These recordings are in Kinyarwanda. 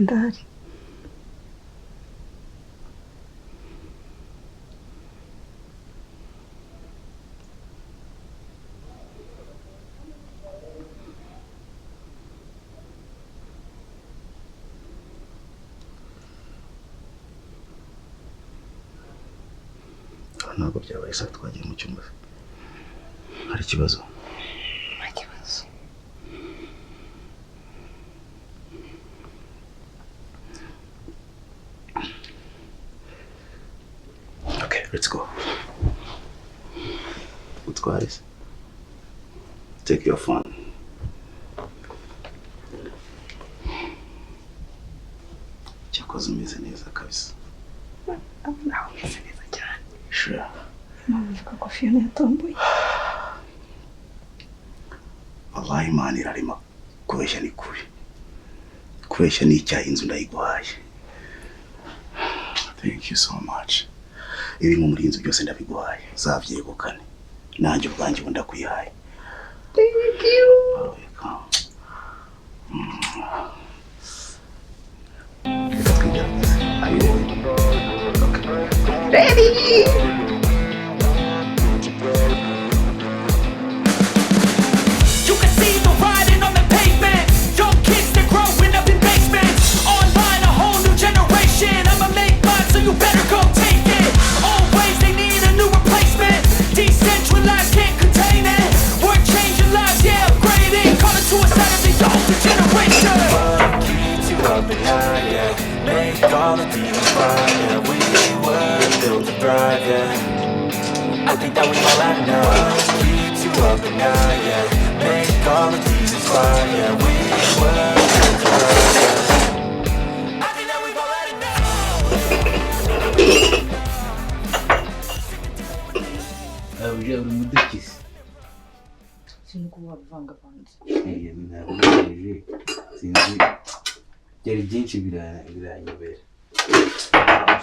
ndahari. Ntabwo byabaye saa twagiye mu cyumba. Hari ikibazo? Okay, let's go. Utware se. Take your phone. Cyakoze umeze neza kabisa. Nawe umeze neza cyane. Sure. Mavuga ko Fiona yatomboye. Wallahi Imana irarema kubeshya ni kubi. Kubeshya ni icyaha inzu ndayiguhaye. Thank you so much. Ibi mu murinzi byose ndabiguhaye. Zavyegukane. Nanjye ubwanjye ndakwihaye. Thank you. Welcome. Are you ready? Ready. I think that we all had enough. Keeps you up at night, yeah. Make all the demons fly, yeah. We were built to run, yeah. I think that we all had enough. Ujya uri mudukizi. Sinuko wavangavanze. Ntabwo sinzi byari byinshi biranyobera.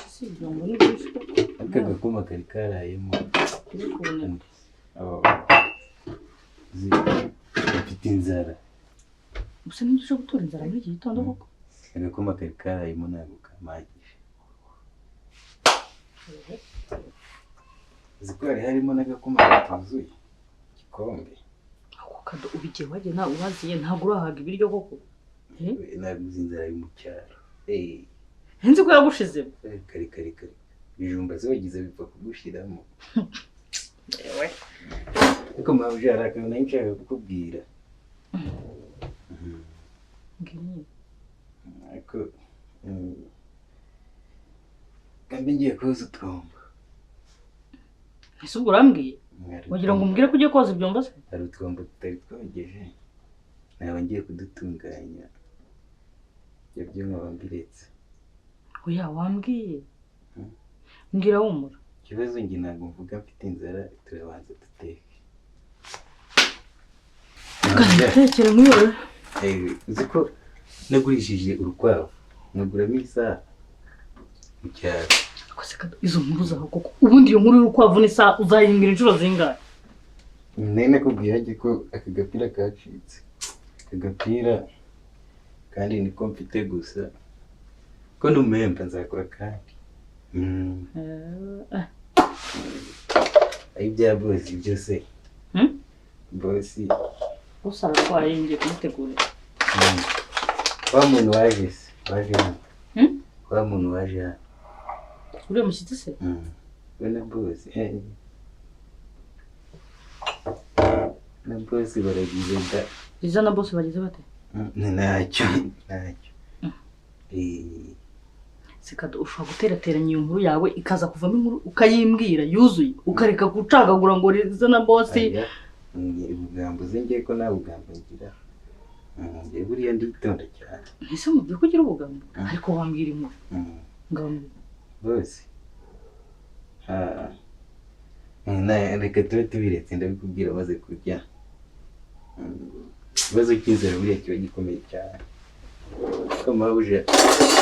Si byongo ni byinshi. Akagakoma kari karayemo. Mfite inzara. Gusa n'icyo gutora inzara muri iki gitondo koko. Agakoma kari karayemo ntabwo kamagije. Ziko harimo n'agakoma katuzuye. Gikombe. Ako kado ubigiye waje nawe ubaziye ntabwo urahaga ibiryo koko. Naguze inzara yo mu cyaro. Henze ko yagushize. Kari. Bijumba zogize bipfa kugushiramo. Ewe. Ariko mabuje arakana nshaka kukubwira. Ngini. Ariko kandi ngiye koza utwomba. Ese ubwo urambwiye? Wagira ngo umbwire ko ugiye koza ibyombo se? Hari utwomba tutari twogeje. Naba ngiye kudutunganya. Ibyo nkabambiretse. Oya wambwiye. Ngira wumura. Kibazo ngi ntabwo mvuga mfite inzara turabanza duteke. Tekere nk'uyu. Uzi ko nagurishije urukwavu. Naguramo isaha mu cyaro. Akose kado izo nkuru zaho koko. Ubundi iyo nkuru y'urukwavu n'isa uzayimbira inshuro zingahe? Nene kubwiye ko akagapira kacitse. Akagapira kandi niko mfite gusa. Ko numemba nzakora kandi. Ay bya bosi byose. Bosi. Usara kwaye ngiye kumutegura. Wa muntu waje hano. Wa muntu waje hano. Uri mushyitsi se? Bene bosi. Na bosi baragize da. Iza na bosi bagize bate? Ntacyo. Sekado ushobora guterateranya iyo nkuru yawe ikaza kuvamo inkuru ukayimbwira yuzuye ukareka gucagagura ngo riza na bosi. Ubugambo zingiye ko nawe ubugambo ngira. Buriya nditonda cyane. Ese mubye kugira ubugambo ariko wambwira inkuru. Ngamwe. Bosi. Reka tube tubiretse ndabikubwira maze kurya. Ikibazo cy'inzara buriya kiba gikomeye cyane. Kama uje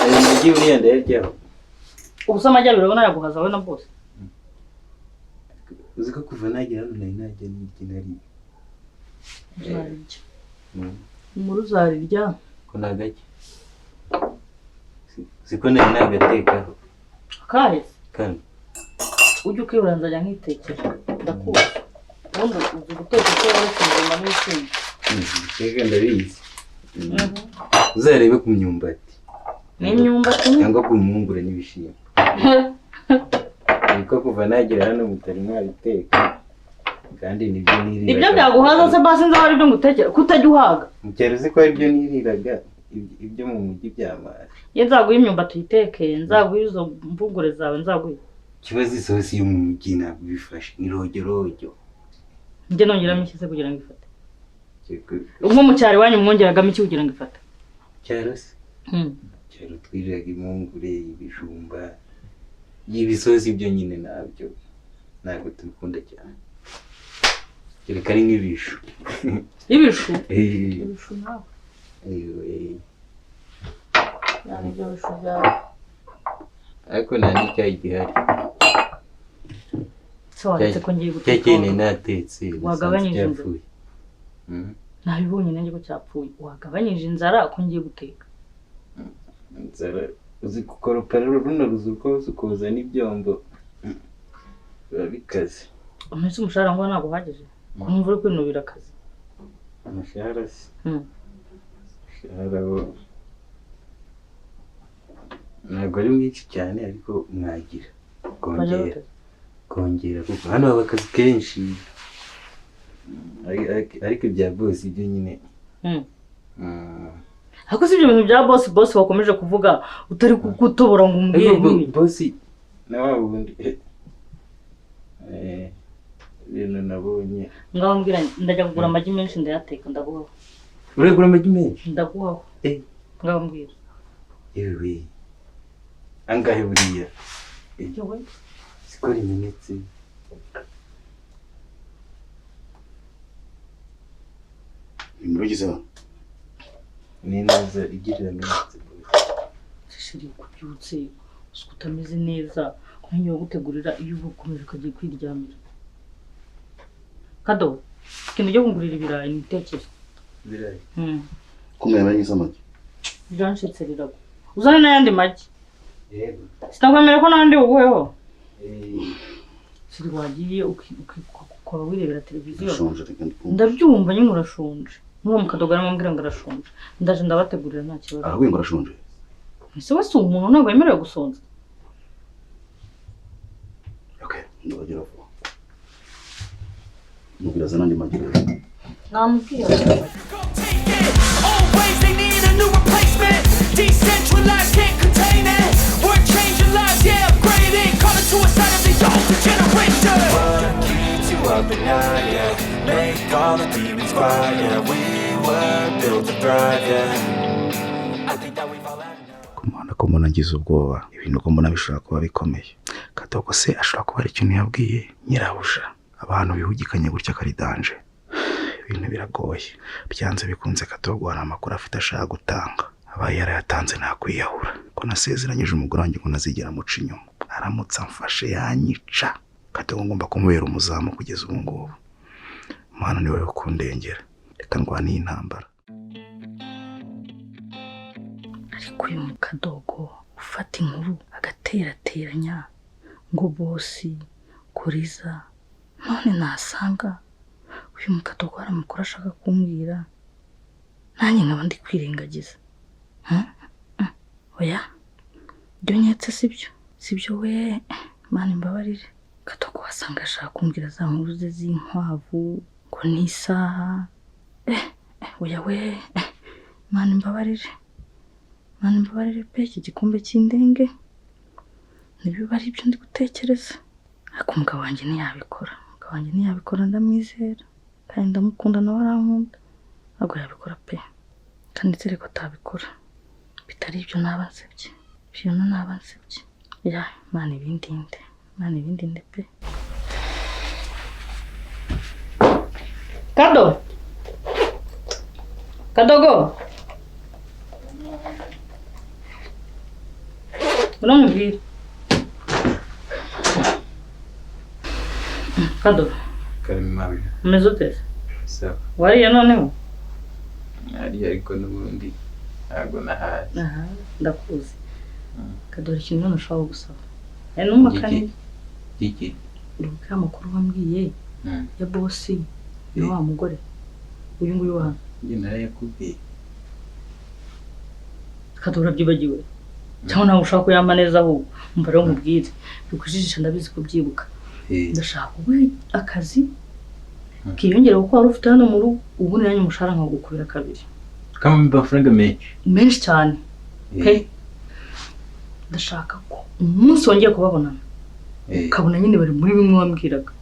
ayo mujyi uriya ndayaryaho. Ubusa amajyaruguru urabona yaguhaza wowe na bose. Uzi ko kuva nagera hano najya n'iki Uzarirya. Umuruzarirya. Ko nagake. siko nari nagatekaho kahise kandi ujye ukibura nzajya nkitekera ndakuzi ubundi uzi guteka icyo waretse ingoma n'ibishyimbo reka ndabizi uzarebe ku myumbati n'imyumbati cyangwa ku mpungure n'ibishyimbo niko kuva nagera hano mutari mwabiteka kandi nibyo niriraga ibyo byaguhaza se basi nzaba ari byo ngutekera kutajya uhaga mu cyaro uzi ko ari byo niriraga ibyo mu mujyi by'amazi iyo nzaguha imyumbati uyitekeye nzaguha izo mpungure zawe nzaguha ikibazo isosi yo mu mujyi ntabwo bifashe ni rojyorojyo njye nongeramo iki se kugira ngo ifate nko mu cyaro iwanyu mwongeragamo iki kugira ngo ifate cyaro se cyaro twiriraga impungure ibijumba y'ibisosi byo nyine nabyo ntabwo tubikunda cyane kereka ari nk'ibishu ibishu ibishu nawe yani ibyo bishu byawe ariko nta n'icyayi gihari se waretse ko ngiye guteka cyakene natetse wagabanyije inzara nabibonye nanjye ko cyapfuye wagabanyije inzara ko ngiye guteka inzara uzi gukoropa runo ruzuko ukoza n'ibyombo biba bikaze umunsi umushahara ngo ntabwo uhagije ko numva uri kwinubira akazi umushahara se umushahara wo ntabwo ari mwinshi cyane ariko mwagira kongera kuko hano haba akazi kenshi ariko ibya bosi ibyo nyine ariko si ibyo bintu bya bosi wakomeje kuvuga utari kutobora ngo umbwire nibi bosi na wa wundi ibintu nabonye ngaho mbwira ndajya kugura amagi menshi ndayateka ndaguhaho uragura amagi menshi ndaguhaho ngaho mbwira yewe angahe buriya sikora iminsi imurugeza ni neza igirira minsi shiri kubyutse utameze neza nkiyo gutegurira iyo ukomeje ukagiye kwiryamira kado ikintu cyo kungurira ibirayi nitekere ibirayi kumwe yabagize amagi byanshitse rirago uzane n'ayandi magi yego sinakwemera ko nandi uguheho shiri wagiye ukora wirebera televiziyo ndabyumva nyine urashonje n'uwo mukadogara mwambwira ngo arashonje ndaje ndabategurira nta kibazo ahubwo ngo arashonje ese wese umuntu ntabwo yemerewe gusonza okay ndabagera vuba mubiraza nandi magi namubwira always they need a new replacement decentralized can't contain it we're changing lives yeah upgrading calling suicide of the older generation what keeps you up at night yeah make all the demons quiet yeah we were built to thrive yeah I think that we've all had enough kumana ko mbona ngize ubwoba ibintu ko mbona bishobora kuba bikomeye Katoko se ashobora kuba ari ikintu yabwiye nyirabusha abantu bihugikanye gutya kari danje ibintu biragoye byanze bikunze Katoko hari amakuru afite ashaka gutanga abaye yarayatanze nakwiyahura ko nasezeranyije umugore wanjye ngo nazigera muca inyuma aramutse amfashe yanyica Katoko ngomba kumubera umuzamu kugeza ubu ngubu Mana ni wowe ukundengera reka ndwane intambara ariko uyu mukadogo ufata inkuru agaterateranya ngo bosi kuriza none nasanga uyu mukadogo hari amakuru ashaka kumbwira nanjye nkaba ndi kwirengagiza oya ibyo nyetse sibyo we Mana imbabarire Katoko wasanga ashaka kumbwira za nkuru ze z'inkwavu ngo n'isaha oya we Mana imbabarire pe iki gikombe cy'indenge nibiba ari ibyo ndi gutekereza ariko umugabo wanjye ntiyabikora ndamwizera kandi ndamukunda nawe arankunda ntabwo yabikora pe kandi nizere ko atabikora bitari ibyo naba nsebye ya Mana ibindinde pe Kadogo uramubwira Kadogo karimi umeze ute sawa wariye noneho ari ariko n'ubundi ntabwo nahaye ndakuzi kadore ikintu none ushobora gusaba n'umakane iki uribuka amakuru wambwiye ya bosi ya wa mugore uyu nguyu wa njye narayakubwiye kadore abyibagiwe cyangwa nawe ushaka kuyama neza ahubwo umva rero nkubwire bikujijisha ndabizi kubyibuka ndashaka ubuhe akazi kiyongera kuko wari ufite hano mu rugo ubu nanjye umushahara nkagukubira kabiri kama amafaranga menshi cyane pe ndashaka ko umunsi wongeye kubabonana ukabona nyine bari muri bimwe wambwiraga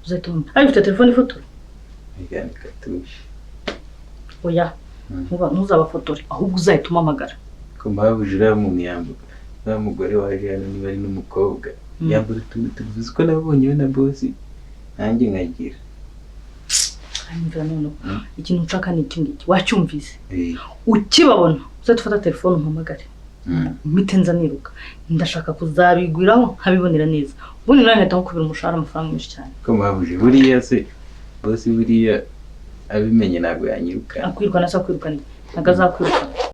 uzahita wumva ari ufite telefone ifotora igani katushe oya ntuzabafotore ahubwo uzahita umamagara ko mbabujira mu myambuka wa mugore waje hano niba ari n'umukobwa yambura tuvuze ko nabonye we na bosi nanjye nkagira anyumvira none ikintu nshaka ni iki ngiki wacyumvise ukibabona uzahita ufata telefone umpamagare mpite nza niruka ndashaka kuzabigwiraho nkabibonera neza ubundi nawe nkahita nkukubira umushahara amafaranga menshi cyane ko mbabuje buriya se bosi buriya abimenye ntabwo yanyiruka akwirukana se akwirukana ntabwo azakwirukana